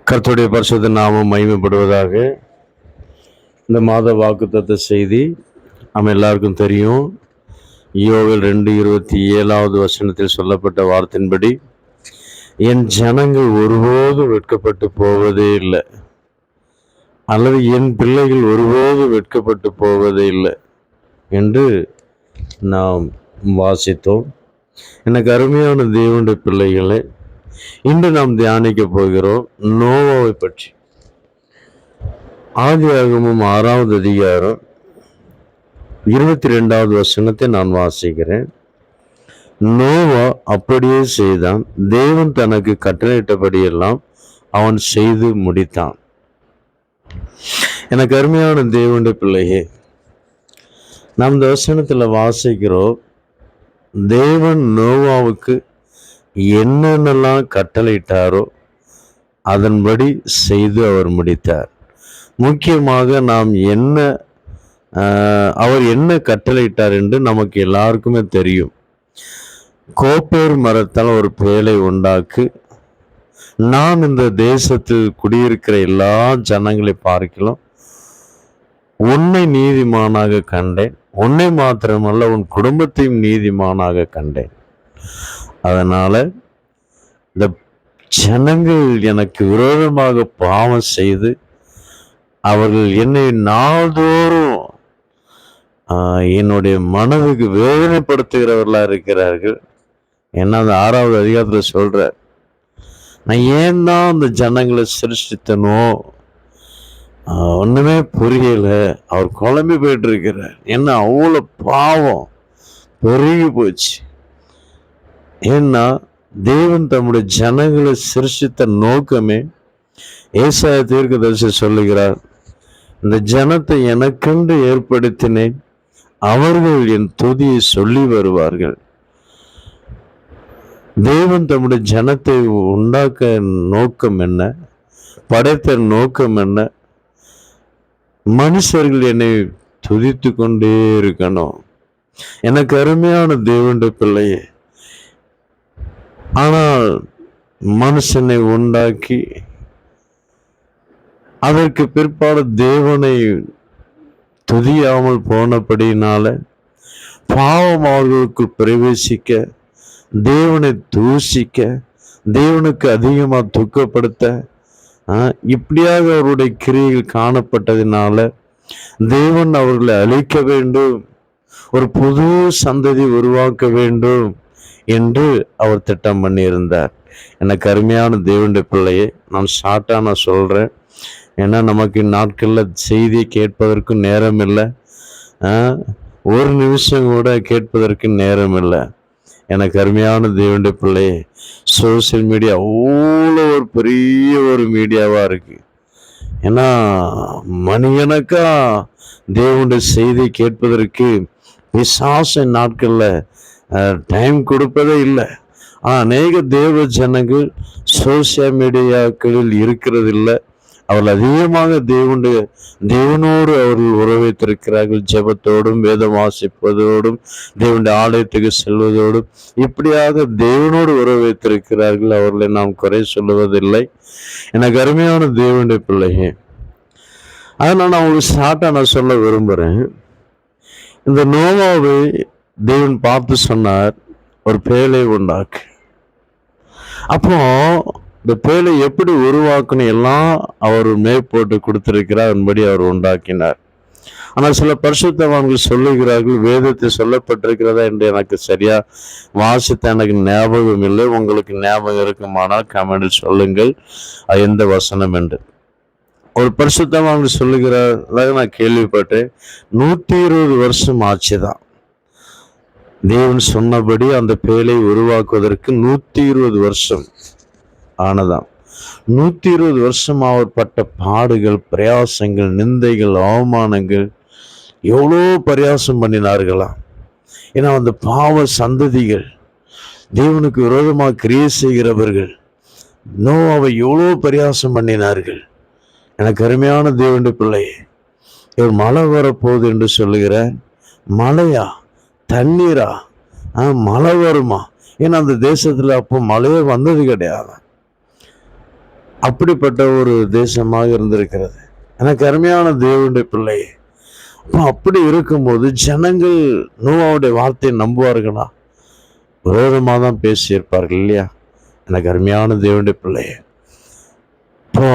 கர்த்தருடைய பரிசுத்த நாமம் மகிமைப்படுவதாக. இந்த மாத வாக்குத்தத்த செய்தி நம்ம எல்லாருக்கும் தெரியும். யோவேல் 2:27 சொல்லப்பட்ட வார்த்தையின்படி, என் ஜனங்கள் ஒருபோதும் வெட்கப்பட்டு போவதே இல்லை, அல்லது என் பிள்ளைகள் ஒருபோதும் வெட்கப்பட்டு போவதே இல்லை என்று நாம் வாசித்தோம். எனக்கு அருமையான தேவனுடைய பிள்ளைகளை, இன்று நாம் தியானிக்க போகிறோம் நோவாவை பற்றி. ஆதியாகமம் 6வது அதிகாரம் 22 நான் வாசிக்கிறேன். நோவா அப்படியே செய்தான், தேவன் தனக்கு கட்டளையிட்டபடியெல்லாம் அவன் செய்து முடித்தான். எனக்கு அருமையான தேவனுடைய பிள்ளையே, நாம் இந்த வசனத்துல வாசிக்கிறோம், தேவன் நோவாவுக்கு என்னென்னலாம் கட்டளையிட்டாரோ அதன்படி செய்து அவர் முடித்தார். முக்கியமாக நாம் அவர் என்ன கட்டளையிட்டார் என்று நமக்கு எல்லாருக்குமே தெரியும். கோப்பேர் மரத்தால் ஒரு பேழை உண்டாக்கு, நான் இந்த தேசத்தில் குடியிருக்கிற எல்லா ஜனங்களை பார்க்கலாம் உன்னை நீதிமானாக கண்டேன், உன்னை மாத்திரமல்ல உன் குடும்பத்தையும் நீதிமானாக கண்டேன். அதனால இந்த ஜனங்கள் எனக்கு விரோதமாக பாவம் செய்து அவர்கள் என்னை நாள்தோறும் என்னுடைய மனதுக்கு வேதனைப்படுத்துகிறவர்களா இருக்கிறார்கள். ஏன்னா அந்த 6வது அதிகாரத்தில் சொல்ற, நான் ஏன் தான் அந்த ஜனங்களை சிருஷ்டித்தனோ ஒண்ணுமே புரியல. அவர் குழம்பி போயிட்டு இருக்கிறார். ஏன்னா அவ்வளோ பாவம் பெருகி போச்சு. ஏன்னா தேவன் தம்முடைய ஜனங்களை சிருஷ்டித்த நோக்கமே, ஏசாயா தீர்க்கதரிசி சொல்லுகிறார், இந்த ஜனத்தை எனக்கென்று ஏற்படுத்தினேன், அவர்கள் என் துதியை சொல்லி வருவார்கள். தேவன் தம்முடைய ஜனத்தை உண்டாக்க நோக்கம் என்ன, படைத்த நோக்கம் என்ன? மனுஷர்கள் என்னை துதித்து கொண்டே இருக்கணும். எனக்கு அருமையான தேவனுடைய பிள்ளையே, ஆனால் மனுஷனை உண்டாக்கி அதற்கு பிற்பாடு தேவனை துதியாமல் போனபடினால பாவம் அவர்களுக்கு பிரவேசிக்க, தேவனை தூஷிக்க, தேவனுக்கு அதிகமாக துக்கப்படுத்த, இப்படியாக அவருடைய கிரியைகள் காணப்பட்டதினால தேவன் அவர்களை அழிக்க வேண்டும், ஒரு புது சந்ததி உருவாக்க வேண்டும் என்று அவர் திட்டம் பண்ணியிருந்தார். எனக்கு அருமையான தேவனுடைய பிள்ளையை, நான் ஷார்ட்டாக சொல்கிறேன். ஏன்னா நமக்கு நாட்களில் செய்தியை கேட்பதற்கு நேரம் இல்லை, ஒரு நிமிஷம் கூட கேட்பதற்கு நேரம் இல்லை. எனக்கு அருமையான தேவனுடைய பிள்ளையை, சோசியல் மீடியா அவ்வளோ ஒரு பெரிய ஒரு மீடியாவாக இருக்குது. ஏன்னா மணிக்கணக்கா தேவனுடைய செய்தியை கேட்பதற்கு விசாச நாட்களில் டைம் கொடுப்பதே இல்லை. ஆனால் அநேக தேவ ஜனங்கள் சோசியல் மீடியாக்களில் இருக்கிறது இல்லை. அவர்கள் அதிகமாக தேவனோடு அவர்கள் உறவைத்திருக்கிறார்கள். ஜெபத்தோடும் வேதம் வாசிப்பதோடும் தேவனுடைய ஆலயத்துக்கு செல்வதோடும் இப்படியாக தேவனோடு உறவைத்திருக்கிறார்கள். அவர்களை நாம் குறை சொல்லுவதில்லை. எனக்கு அருமையான தேவனுடைய பிள்ளைங்க, அதனால் நான் உங்களுக்கு ஷார்ட்டாக நான் சொல்ல விரும்புகிறேன். இந்த நோவாவை தேவன் பார்த்து சொன்னார், ஒரு பேழை உண்டாக்கு. அப்போ இந்த பேழை எப்படி உருவாக்கணும் எல்லாம் அவர் மேற்போட்டு கொடுத்திருக்கிறார், அதன்படி அவர் உண்டாக்கினார். ஆனால் சில பரிசுத்தவான்கள் சொல்லுகிறார்கள், வேதத்தை சொல்லப்பட்டிருக்கிறதா என்று எனக்கு சரியா வாசித்த எனக்கு ஞாபகம் இல்லை. உங்களுக்கு ஞாபகம் இருக்குமானால் கமெண்டில் சொல்லுங்கள் அது எந்த வசனம் என்று. ஒரு பரிசுத்தவான்கள் சொல்லுகிறார், நான் கேள்விப்பட்டேன், 120 வருஷம் ஆச்சுதான் தேவன் சொன்னபடி அந்த பேழை உருவாக்குவதற்கு 120 வருஷம் ஆனதாம். 120 வருஷம் அவர் பட்ட பாடுகள், பிரயாசங்கள், நிந்தைகள், அவமானங்கள், எவ்வளோ பிரயாசம் பண்ணினார்களாம். ஏன்னா அந்த பாவ சந்ததிகள், தேவனுக்கு விரோதமாக கிரியை செய்கிறவர்கள் நோவாவை எவ்வளோ பிரயாசம் பண்ணினார்கள். எனக்கு அருமையான தேவனுடைய பிள்ளையே, இவர் மழை வரப்போகுது என்று சொல்லுகிற, மழையா தண்ணீரா மழை வருமா? ஏன்னா அந்த தேசத்துல அப்போ மழையே வந்தது கிடையாது. அப்படிப்பட்ட ஒரு தேசமாக இருந்திருக்கிறது. எனக்கு அருமையான தேவனுடைய பிள்ளை, அப்படி இருக்கும்போது ஜனங்கள் நோவாவுடைய வார்த்தையை நம்புவார்களா? விரோதமாக தான் பேசியிருப்பார்கள் இல்லையா? எனக்கு அருமையான தேவனுடைய பிள்ளை, இப்போ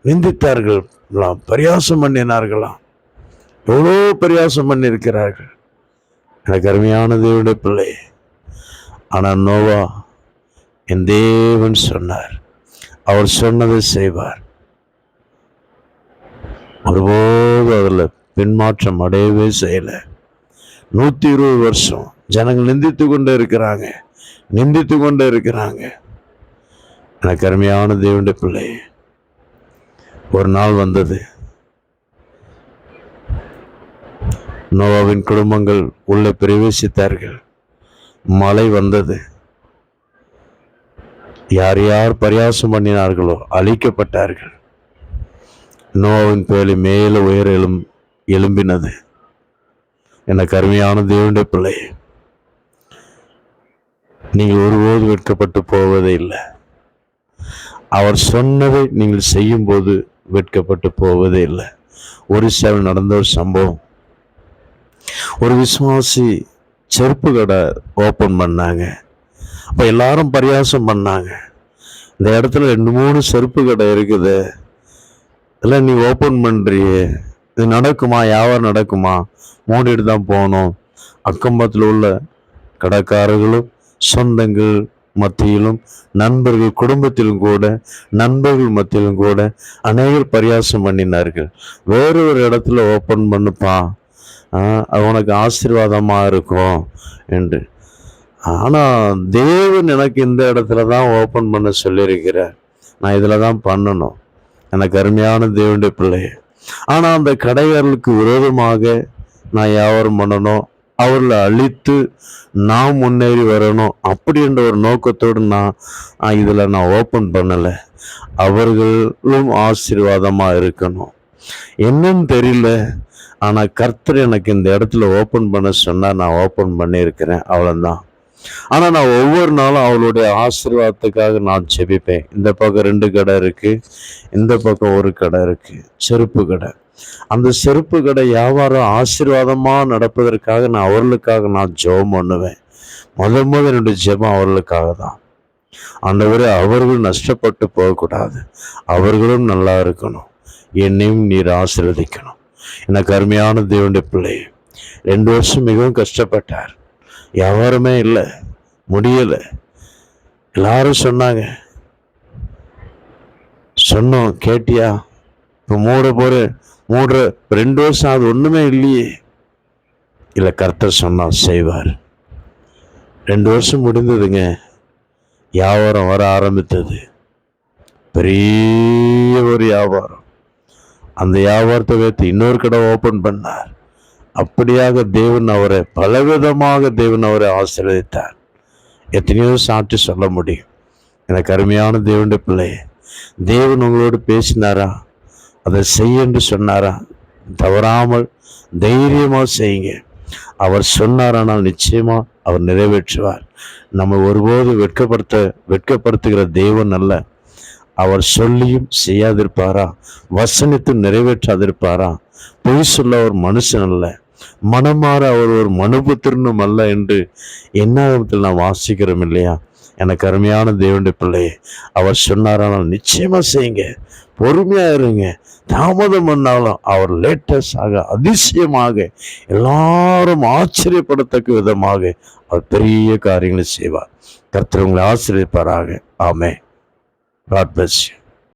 நிந்தித்தார்கள், பரியாசம் பண்ணினார்களாம். எவ்வளோ பரியாசம் பண்ணியிருக்கிறார்கள். எனக்கு அருமையான தேவனுடைய பிள்ளை, ஆனால் நோவா, என் தேவன் சொன்னார், அவர் சொன்னதை செய்வார். ஒருபோது அதில் பின்மாற்றம் அடையவே செய்யலை. 120 வருஷம் ஜனங்கள் நிந்தித்து கொண்டே இருக்கிறாங்க. எனக்கு அருமையான தேவனுடைய பிள்ளை, ஒரு நாள் வந்தது, நோவாவின் குடும்பங்கள் உள்ளே பிரவேசித்தார்கள். மழை வந்தது. யார் யார் பரியாசம் பண்ணினார்களோ அழிக்கப்பட்டார்கள். நோவாவின் பேலை மேலே உயர எழும்பினது. எனக்கு அருமையான தேவனுடைய பிள்ளை, நீங்கள் ஒருபோது வெட்கப்பட்டு போவதே இல்லை. அவர் சொன்னதை நீங்கள் செய்யும் போது வெட்கப்பட்டு போவதே இல்லை. ஒரிசாவில் நடந்த ஒரு சம்பவம். ஒரு விசுவாசி செருப்பு கடை ஓப்பன் பண்ணாங்க. அப்போ எல்லாரும் பரியாசம் பண்ணாங்க, இந்த இடத்துல 2-3 செருப்பு கடை இருக்குது, இல்லை நீ ஓப்பன் பண்ணுறியே, இது நடக்குமா? வியாபாரம் நடக்குமா? மூடிட்டு தான் போகணும். அக்கம்பத்தில் உள்ள கடைக்காரர்களும் சொந்தங்கள் மத்தியிலும் நண்பர்கள் குடும்பத்திலும் கூட நண்பர்கள் மத்தியிலும் கூட அநேகர் பரியாசம் பண்ணினார்கள். வேறொரு இடத்துல ஓப்பன் பண்ணுப்பா, அது உனக்கு ஆசீர்வாதமாக இருக்கும் என்று. ஆனால் தேவன் எனக்கு இந்த இடத்துல தான் ஓப்பன் பண்ண சொல்லியிருக்கிறார், நான் இதில் தான் பண்ணணும். எனக்கு அருமையான தேவனுடைய பிள்ளை, ஆனால் அந்த கடைகளுக்கு விரோதமாக நான் வியாபாரம் பண்ணணும், அவர்களை அழித்து நான் முன்னேறி வரணும் அப்படின்ற ஒரு நோக்கத்தோடு நான் இதில் ஓப்பன் பண்ணலை. அவர்களும் ஆசீர்வாதமாக இருக்கணும். என்னன்னு தெரியல, ஆனால் கர்த்தர் எனக்கு இந்த இடத்துல ஓப்பன் பண்ண சொன்னால் நான் ஓப்பன் பண்ணியிருக்கிறேன், அவ்வளோதான். ஆனால் நான் ஒவ்வொரு நாளும் அவளுடைய ஆசீர்வாதத்துக்காக நான் செபிப்பேன். இந்த பக்கம் 2 கடை இருக்குது, இந்த பக்கம் 1 கடை இருக்குது, செருப்பு கடை. அந்த செருப்பு கடை வியாபாரம் ஆசீர்வாதமாக நடப்பதற்காக அவர்களுக்காக நான் ஜெபம் பண்ணுவேன். முதல் என்னுடைய ஜெபம் அவர்களுக்காக தான். ஆண்டவரே, அவர்கள் நஷ்டப்பட்டு போகக்கூடாது, அவர்களும் நல்லா இருக்கணும், என்னையும் நீர் ஆசீர்வதிக்கணும். எனக்கு அருமையான தேவனுடைய பிள்ளை, 2 வருஷம் மிகவும் கஷ்டப்பட்டார். வியாபாரமே இல்லை, முடியலை. எல்லாரும் சொன்னாங்க, சொன்னோம் கேட்டியா, இப்போ மூடுற 2 வருஷம் அது ஒன்றுமே இல்லையே. இல்லை, கர்த்தர் சொன்னால் செய்வார். 2 வருஷம் முடிந்ததுங்க, வியாபாரம் வர ஆரம்பித்தது, பெரிய ஒரு வியாபாரம். அந்த வியாபாரத்தை வைத்து இன்னொரு கடை ஓப்பன் பண்ணார். அப்படியாக தேவன் அவரை பலவிதமாக ஆசீர்வதித்தார். எத்தனையோ சாட்சி சொல்ல முடியும். எனக்கு அருமையான தேவனுடைய பிள்ளை, தேவன் உங்களோடு பேசினாரா? அதை செய்ய என்று சொன்னாரா? தவறாமல் தைரியமாக செய்யுங்க. அவர் சொன்னாரானால் நிச்சயமா அவர் நிறைவேற்றுவார். நம்ம ஒருபோது வெட்கப்படுத்துகிற தேவன் அல்ல. அவர் சொல்லியும் செய்யாதிருப்பாரா? வசனித்து நிறைவேற்றாதிருப்பாரா? பொய் சொல்ல அவர் மனுஷன் அல்ல, மனமாற அவர் ஒரு மனுபுத்திரனும் அல்ல என்று என்னாகமத்தில் நாம் வாசிக்கிறோம் இல்லையா? எனக்கு அருமையான தேவனுடைய பிள்ளையே, அவர் சொன்னாரானால் நிச்சயமா செய்யுங்க, பொறுமையா இருங்க. தாமதம் பண்ணாலும் அவர் லேட்டஸ்டாக அதிசயமாக எல்லாரும் ஆச்சரியப்படத்தக்க விதமாக அவர் பெரிய காரியங்களை செய்வார். கர்த்தர் உங்களை ஆசீர்வதிப்பாராக. ஆமென். God bless you.